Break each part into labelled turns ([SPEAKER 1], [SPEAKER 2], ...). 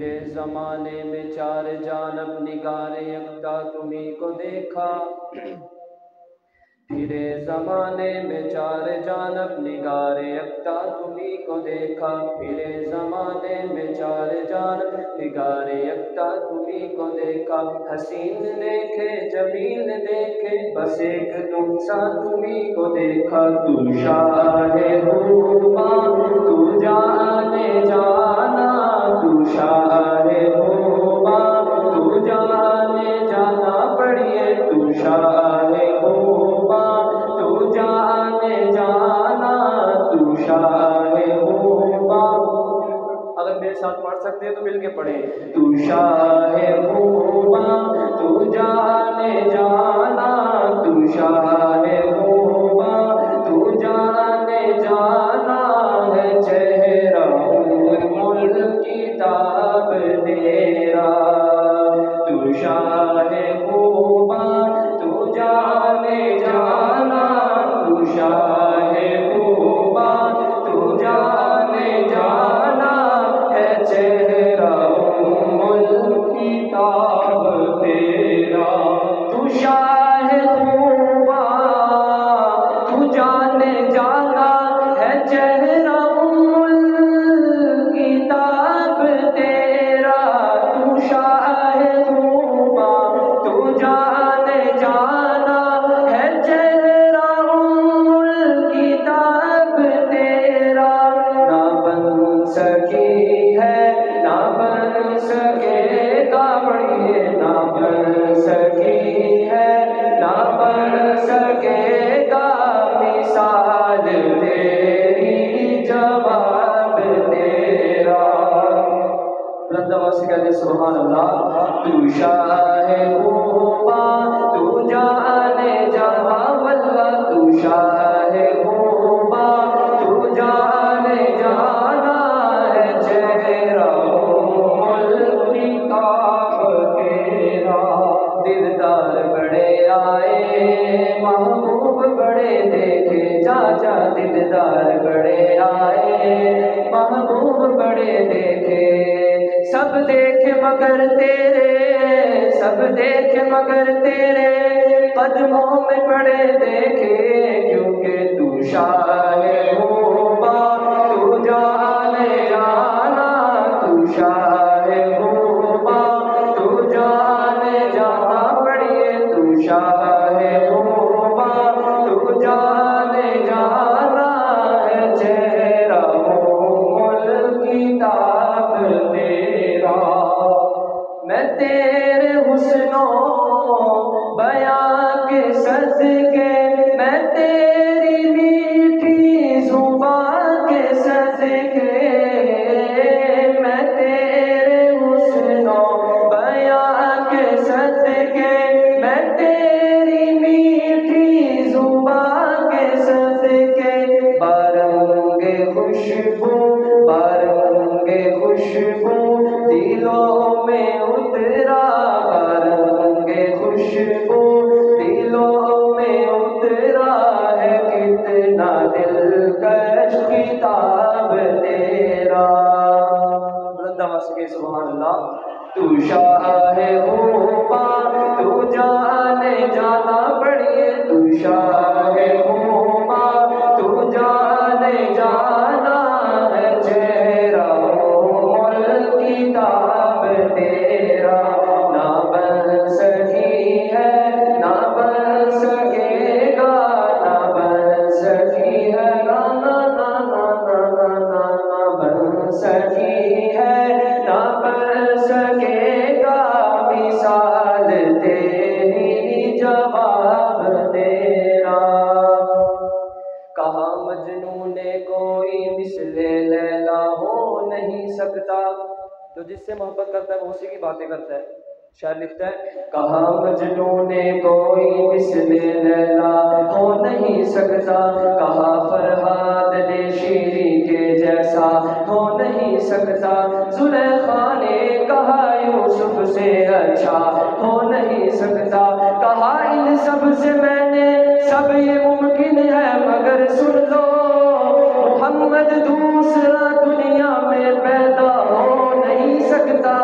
[SPEAKER 1] پھرے زمانے میں چار جانب نگار یکتا تمہیں کو دیکھا، پھرے زمانے میں چار جانب نگار یکتا تمہیں کو دیکھا، پھرے زمانے میں چار جانب نگار یکتا تمہیں کو دیکھا، حسین دیکھے جمیل دیکھے بس ایک تم سا تمہیں کو دیکھا، تو شاہ خوباں تو جانے جانا، تو شاہ خوباں تو جانے جانا پڑھیے، تو شاہ خوباں تو جانے جانا، تو شاہ خوباں۔ اگر میرے ساتھ پڑھ سکتے ہیں تو مل کے پڑھیں، تو شاہ خوباں تو جانے جانا، تو شاہ خوباں تو جانے جانا، ہے چہرہ ملک کتاب تیرا، تو شاہ خوباں تو جانے جانا، تو شاہ خوباں تو جانے جانا، ہے چہرہ ملک کتاب تیرا، تو شاہ خوباں تو جانے جانا، ہے چہرہ کتاب تیرا، تو شاہ خوباں تو جانے جانا، ہے چہرہ کتاب تیرا، نہ بن سکی ہے نہ بن سکے گا، پڑھیے نہ بن سکی ہے نہ بن سکے گا، مثال تیری جواب تیرا، بلند آواز سے کہتے سبحان اللہ، تو شاہ خوباں تو جانے جانا، واللہ تو شاہ خوباں تو جانے جانا، ہے چہرہ ملک کتاب تیرا، دلدار بڑے آئے محبوب بڑے دیکھے، چاچا دلدار بڑے آئے محبوب بڑے دیکھے، سب دیکھے مگر تیرے، سب دیکھے مگر تیرے قدموں میں پڑے دیکھے، کیونکہ تو شاہ خوباں تو جانے جانا، تو شاہ خوباں تو جانے جانا، پڑھیے تو شاہ خوباں تو جانے جانا، ہے چہرہ ملک کتاب تیرا، میں تیرے حسن و بیاں کے صدقے، میں تیری میٹھی زبان کے صدقے، میں تیرے حسن و بیاں کے صدقے، میں تیری میٹھی زبان کے صدقے، بارنگ خوشبو بارنگ خوشبو دلوں میں اترا، بارنگ خوشبو دلوں میں اترا، ہے کتنا دلکش کتاب تیرا، بلند آواز سے سبحان اللہ، تو شاہ خوباں تو جانے جانا، پڑھیے تو شاہ خوباں تو جانے جانا، ہے چہرہ ملک کتاب تیرا، نہ بن سکی ہے نہ بن سکے گا، نہ بن سکی ہے نہ بن سکی ہے نہ بن سکے گا، مثال تیری جواب تیرا، کہا مجنون کوئی مثل لیلا ہو نہیں سکتا، جو جس سے محبت کرتا ہے وہ اسی کی باتیں کرتا ہے، شاعر لکھتا ہے، کہا مجنون کوئی مثل لیلا ہو نہیں سکتا، کہا فرہاد شیری کے جیسا ہو نہیں سکتا، زلیخا نے کہا یوسف سے اچھا ہو نہیں سکتا، کہا ان سب سے میں نے سب یہ ممکن ہے، مگر سن لو محمد دوسرا دنیا میں پیدا ہو نہیں سکتا،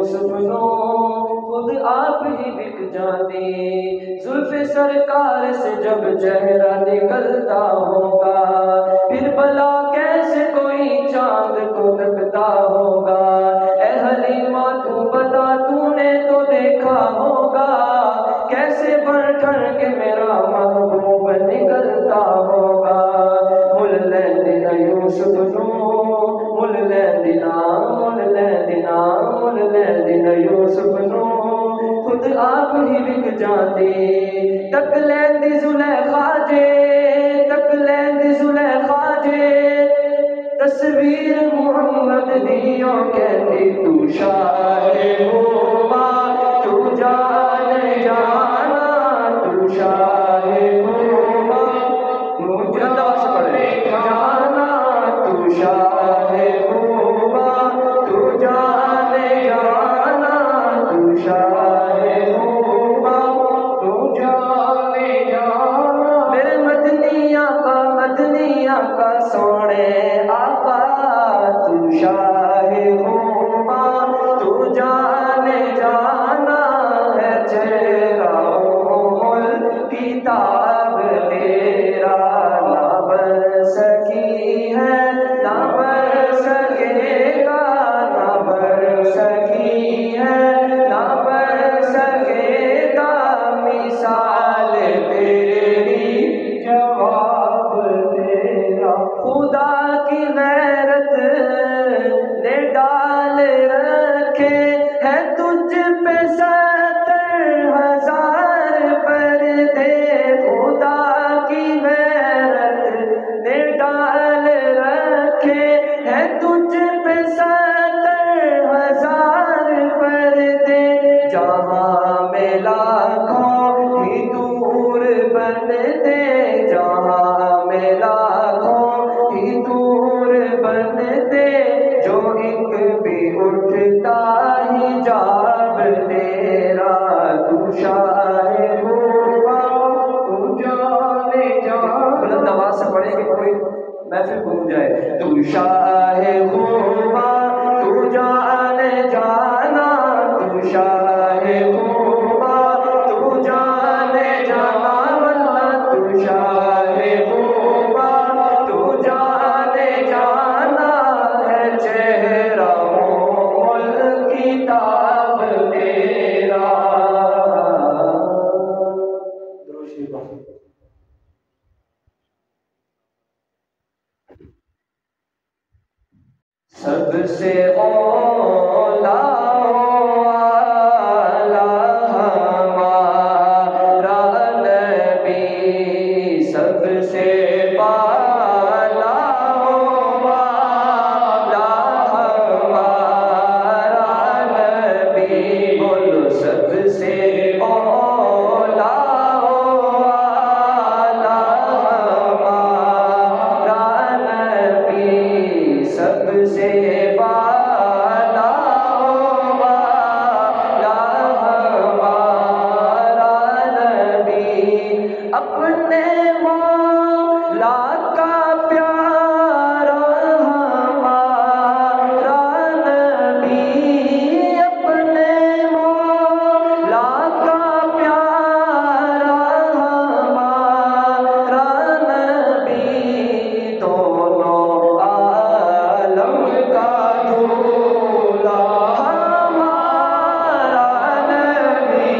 [SPEAKER 1] یوسف نو خود آپ ہی بک جاتی، زلف سرکار سے جب چہرہ نکلتا ہوگا، پھر بھلا کیسے کوئی چاند کو تکتا ہوگا۔ اے حلیمہ تو بتا، تو نے تو دیکھا ہوگا، کیسے بڑھ کر کے میرا محبوب نکلتا ہوگا۔ مل لیندنا یوسف نو، مل لیندنا، مل لیندنا، مل لیندنا یوسف نو خود آپ ہی بک جاندی، تک لیندی زلیخا جے، تک لیندی زلیخا جے، تصویر محمد دیو کہتی تو شاہ ہوما، تو جان جانا، تو شاہ ہوما، تو جانا، تو شاہ ہوما، تو جان جانا، تو شاہ ہوما، تو جان جانا۔ میرے مدنی آقا سونے آقا، تو شاہ ہوما، تو جان جانا ہے، چہرہ کتاب تیرا نہ بن سکی ہے، نہ بن سکے گا، نہ بن سکی ہے، نہ بن سکے گا، مثال تیری جواب تیرا۔ خدا کی غیرت نے ڈال رکھے ہے تجھ پہ 70,000 پردے، خدا کی غیرت نے ڈال رکھے ہے تجھ پہ 70,000 پردے، جہاں میں لاکھوں ہی دور بنتے، جہاں میں لاکھوں ہی دور بنتے، جو ایک بھی اٹھتا ہی جاب تیرا، تو شاہ ہوما، تو جانے جانا۔ بلند آواز سے پڑھیں کہ کوئی محفل گھوم جائے۔ تو شاہ ہوما، تو جانے جانا، تو شاہ ہوما، تو جانے جانا، تو شاہ ہوما، تو جانے جانا ہے، چہرہ کتاب تیرا۔ دروشی بات سب سے اولا ہمارا نبی، سب سے بالا والا ہمارا نبی، بولو سب سے اولا والا ہمارا نبی، سب سے بالا والا ہمارا نبی، اپنے مولا کا پیارا ہمارا نبی، اپنے مولا کا پیارا ہمارا نبی، دونوں عالم کا دولہا ہمارا نبی،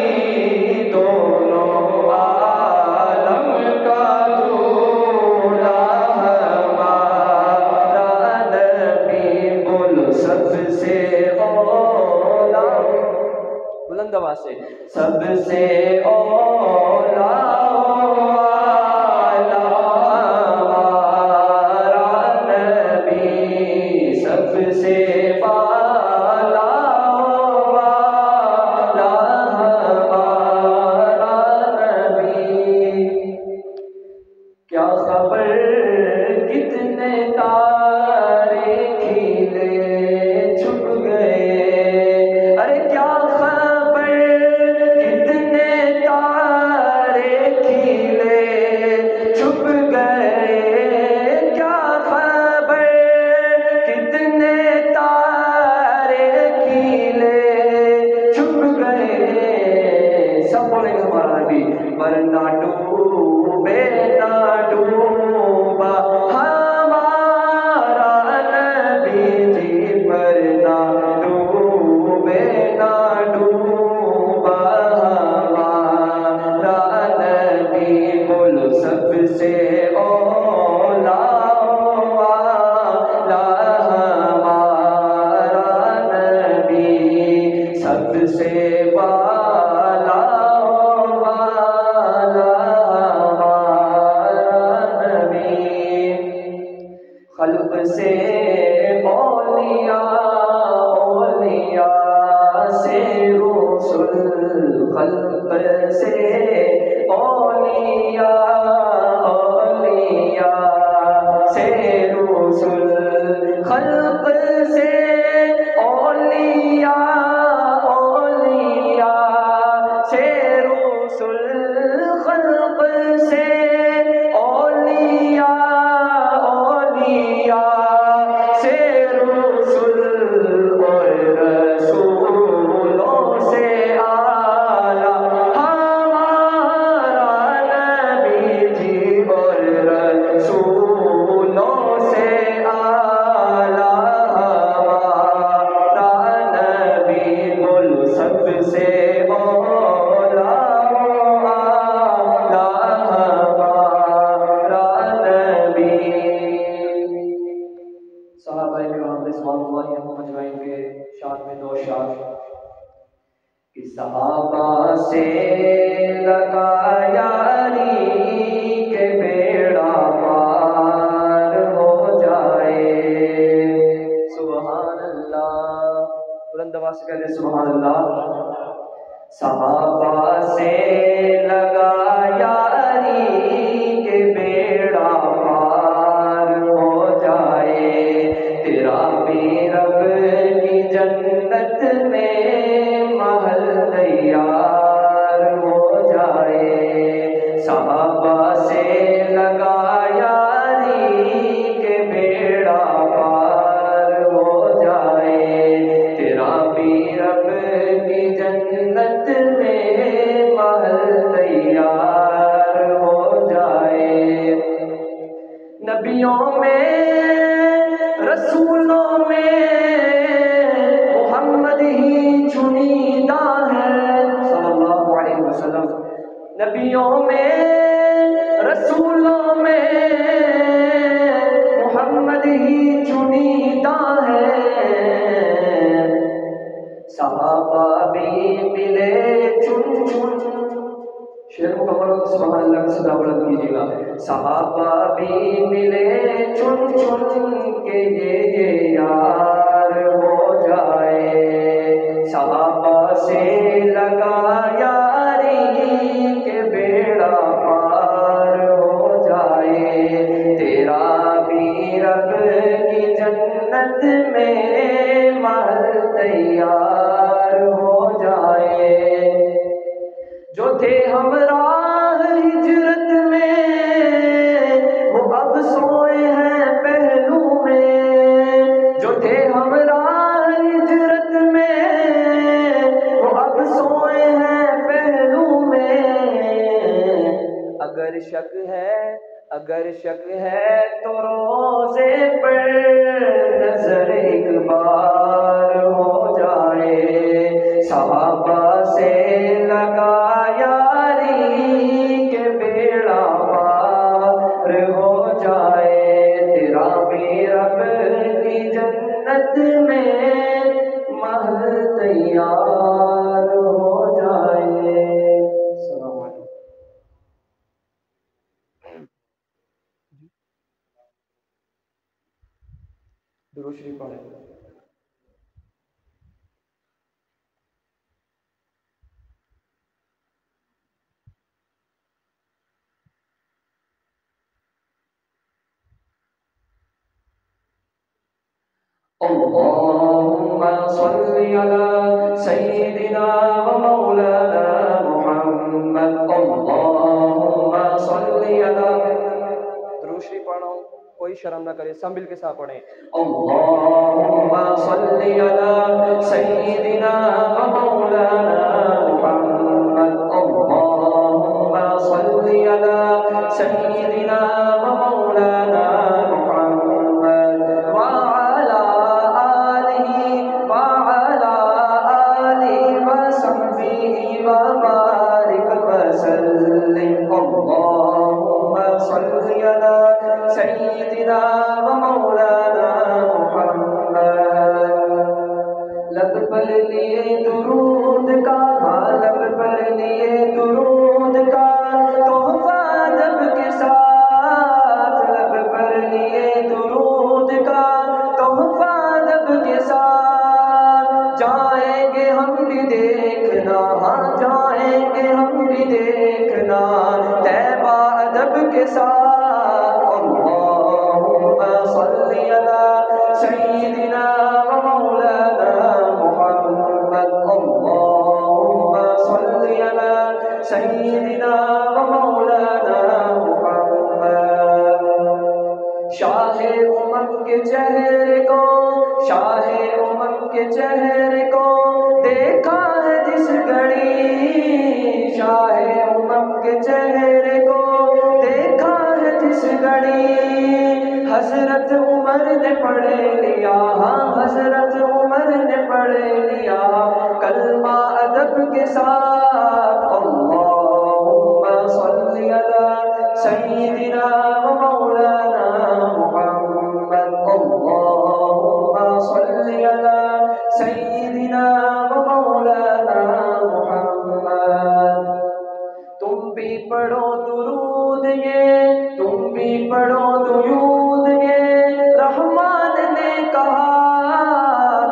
[SPEAKER 1] دونوں عالم کا دولہا ہمارا نبی، بولو سب سے اولا، بلند آواز سے، سب سے اولا والا ہمارا نبی، سب سے بالا والا ہمارا نبی۔ کیا خبر کتنے تارے کھیلے چھپ گئے، ارے کیا خبر کتنے تارے کھیلے پر نہ ڈوبے نہ ڈوبا ہمارا نبی جی پر نہ ڈوبے نہ ڈوبا ہمارا نبی بول سب سے اولا سب سے والا والا ہمارا نبی خلق سے اولیاء اولیاء سے رسل خلق سے اولیاء اولیاء سے رسل خلق سے اولیاء خلق سے اولیاء اولیاء سے رسل اور رسولوں سے اعلیٰ ہمارا نبی جی اور رسولوں سے اعلیٰ ہمارا نبی بول سب سے صحابہ سے لگا یاری کہ بیڑا پار ہو جائے سبحان اللہ بلند آواز سے کہتے سبحان اللہ صحابہ سے لگا یاری کہ بیڑا پار ہو جائے تیرا بھی رب کی جنت میں محل تیار ہو جائے صحابہ سے لگا یاری کہ بیڑا پار ہو جائے تیرا بھی رب کی جنت میں محل تیار ہو جائے نبیوں میں رسولوں میں محمد ہی چنیدہ ہے صلی اللہ علیہ وسلم نبیوں میں رسولوں میں محمد ہی چنیدہ ہے صحابہ بھی ملے چن چن شعر مکمل ہو تو سبحان اللہ کا صدا بلند کیجیے گا صحابہ بھی ملے چن چن کے یہ یار ہو جائے صحابہ سے لگا یاری کہ بیڑا پار ہو جائے تیرا بھی رب کی جنت میں محل تیار ہو جائے جو تھے ہمراہ ہجرت میں وہ اب سوئے ہیں پہلو میں جو تھے ہمراہ ہجرت میں وہ اب سوئے ہیں پہلو میں اگر شک ہے تو روزے پر نظر ایک بار ہو جائے صحابہ سے لگا یاری کہ بیڑا پار ہو جائے تیرا بھی رب کی جنت میں محل تیار ہو جائے السلام علیکم درود شریف پڑھیں اللهم صل على سيدنا ومولانا محمد اللهم صل على درود شریف پڑھو کوئی شرم نہ کرے سب مل کے ساتھ پڑھیں اللهم صل على سيدنا ومولانا محمد اللهم ساتھ اللہم صلی علی سیدنا و مولانا محمد اللہم صلی علی سیدنا و مولانا محمد شاہ امم کے چہرے کو شاہ امم کے چہرے کو دیکھا ہے جس گھڑی شاہ امم کے چہرے کو دیکھا ہے جس گھڑی حضرت عمر نے پڑھ لیا حضرت عمر نے پڑھ لیا کلمہ ادب کے ساتھ اللہم صلی علی سیدنا و مولانا محمد اللہم صلی علی سیدنا و مولانا محمد تم بھی پڑھو درود یہ تم بھی پڑھو درود یہ رحمان نے کہا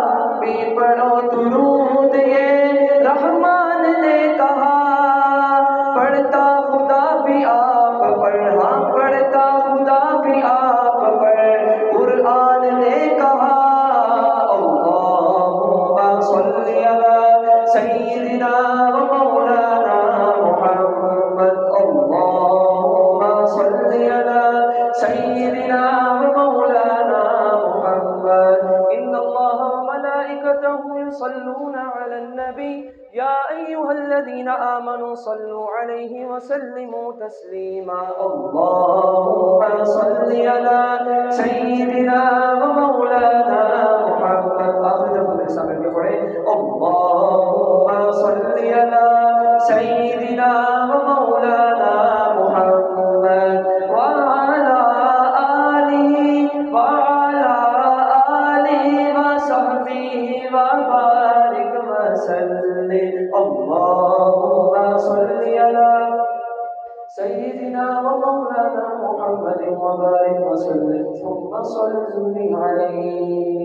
[SPEAKER 1] تم بھی پڑھو درود یہ رحمان نے کہا پڑھتا خدا بھی آپ پڑھا پڑھتا خدا بھی آپ پڑھ قرآن نے کہا اللہم صلی علی سیدنا و مولانا محمد اللہم صلی علی سیدنا و مولانا محمد ان اللہ و ملائکتہ یصلون علی النبی یا ایہا الذین آمنوا صلوا علیہ وسلموا تسلیما اللہم صلی علی سیدنا و مولانا محمد آخر دفعہ میرے سامنے کے پڑھیں اللہم صلی علی سیدنا و مولانا محمد وعلی آلہ وصحبہ وبارک وسلم اللہم صلی علی سیدنا و مولانا محمد وبارک وسلم ثم صلی علیہ